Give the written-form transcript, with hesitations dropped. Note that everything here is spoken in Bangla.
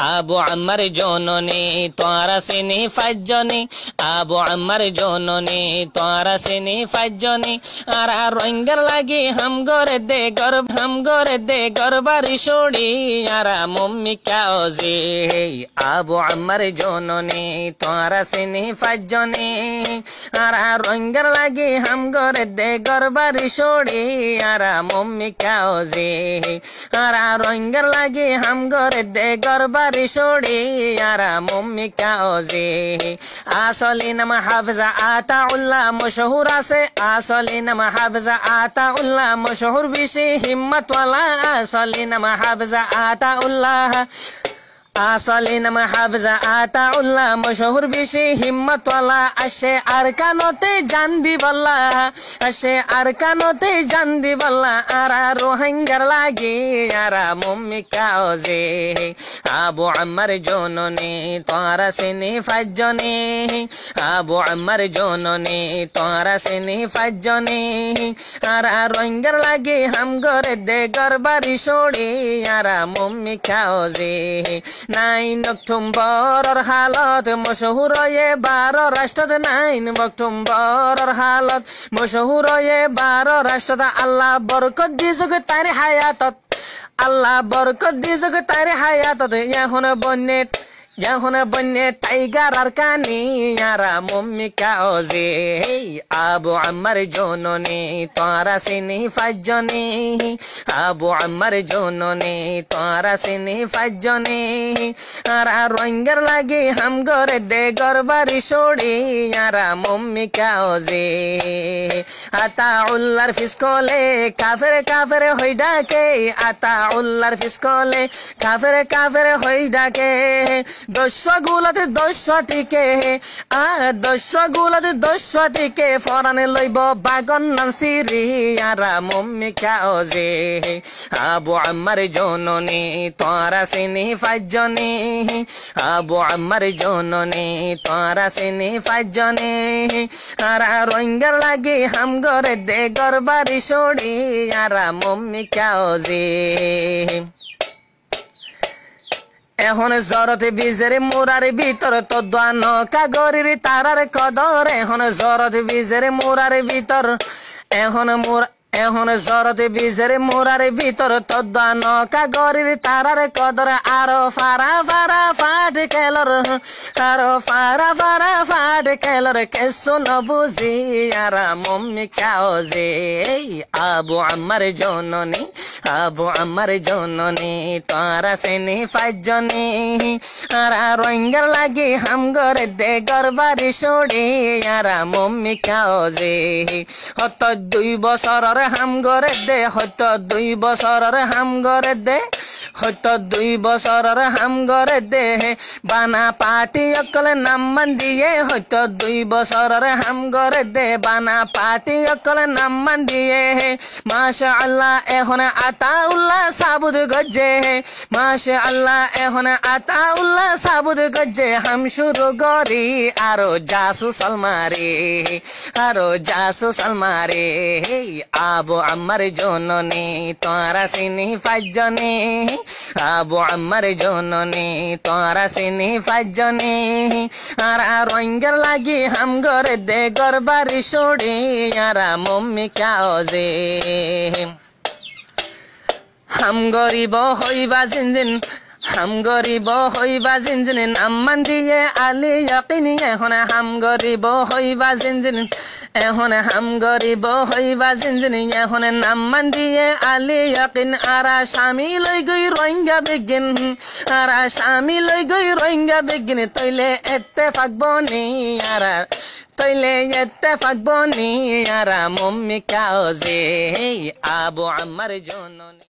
আবু আম্মার জননী তোরা সিনি ফাজ্জনি আবু আম্মার জননী তোরা সিনি ফাজ্জনি আরা রঙ্গের লাগি হাম গরে দে গরবারি ছড়ি আরা মম্মি কাওজি আবু আম্মার জননী তোরা সিনি ফাজ্জনি আরা রঙ্গের লাগি হাম গরে দে গরবারি ছড়ি আরা মম্মি কাওজি আরা রঙ্গের লাগি হাম গরে দে গরবারি ছড়ি আরা মম্মি কাওজি আসলি নাম হাফজা আতাউল্লাহ মশহুর আছে আসলি নাম হাফজা আতাউল্লাহ মশহুর বেশি হিম্মতওয়ালা আসলি নাম হাফজা আতাউল্লাহ আসলি নাম হাফজা আতাউল্লাহ মশহুর বেশি হিম্মতওয়ালা আসে আরকানতে জান দিবাল্লা আসে আরকানতে জান দিবাল্লা আরা রোহিঙ্গার লাগি আরা মম্মি কাওজি আবু আম্মার জননী তোরা সিনি ফাজ্জনি আবু আম্মার জননী তোরা সিনি ফাজ্জনি আরা রোহিঙ্গার লাগি হাম গরে দে গরবারি ছড়ি আরা মম্মি কাওজি 9 অক্টোবরের হালত মশহুর 12 রাষ্ট্রত 9 অক্টোবরের হালত মশহুর 12 রাষ্ট্রত আল্লাহ বরকত দিছুক তার হায়াতত আল্লাহ বরকত দিছুক তার হায়াতত এখন বন্যে টাইগার আর কানি আরা মম্মি কাওজি আবু আম্মার জননী তোরা সিনি ফাজ্জনি আবু আম্মার জননী তোরা সিনি ফাজ্জনি আরা রঙ্গের লাগি হাম গরে দে গরবারি ছড়ি আরা মম্মি কাওজি আতাউল্লাহর ফিসকলে কাফের হই ডাকে আতাউল্লাহর ফিসকলে কাফের হই ডাকে 10 গুলাতে 10 টিকে আর 10 গুলাতে 10 টিকে ফরানে লইব বাগন নাসিরি আরা মম্মি কাওজি আবু আম্মার জননী তোরা সিনি ফাজ্জনি আবু আম্মার জননী তোরা সিনি ফাজ্জনি আরা রঙ্গের লাগি হাম গরে দে গরবারি ছড়ি আরা মম্মি কাওজি এখন জরতে বীজের মোরার ভিতর তো দান কাগরির তারার কদর এখন জরতে বীজের মোরার ভিতর এখন জরতে বীজের মোরার ভিতর তো দান কাগরির তারার কদর আরো ফারা ফাট খেলর কেসো ন বুঝি আরা মম্মি কাওজি আবু আম্মার জননী আবু আম্মার জননী তোরা সিনি ফাজ্জনি আরা রঙ্গের লাগি হাম গরে দে গরবারি ছড়ি আরা মম্মি কাওজি হত 2 বছরের হাম গরে দে হত 2 বছরের হাম গরে দে হত 2 বছরের হাম গরে দে বানা পার্টি অকলে নাম মান দিয়ে হত 2 বছরের হাম গরে দে বানা পার্টি অকলে নাম মান দিয়ে মাশাআল্লাহ এখন আতাউল্লাহ সাবুদ গজ্জে মাশাআল্লাহ এখন আতাউল্লাহ সাবুদ গজ্জে হাম শুরু করি আরো জাসুস আলমারে আবু আম্মার জননী তোরা সিনি ফাজ্জনি আবু আম্মার জননী তোরা সিনি ফাজ্জনি আরা রঙ্গের লাগি হাম গরে দে গরবারি ছড়ি আরা মম্মি কাওজি হাম গরিব হইবা জিনজিন নাম মান দিয়ে আলি ইয়াকিনি এখন হাম গরিব হইবা জিনজিন এখন নাম মান দিয়ে আলি ইয়াকিন আরা স্বামী লই গই রোহিঙ্গা বেগিন তইলে এত্তেফাক বনি আরা মম্মি কাওজি আবু আম্মার জননী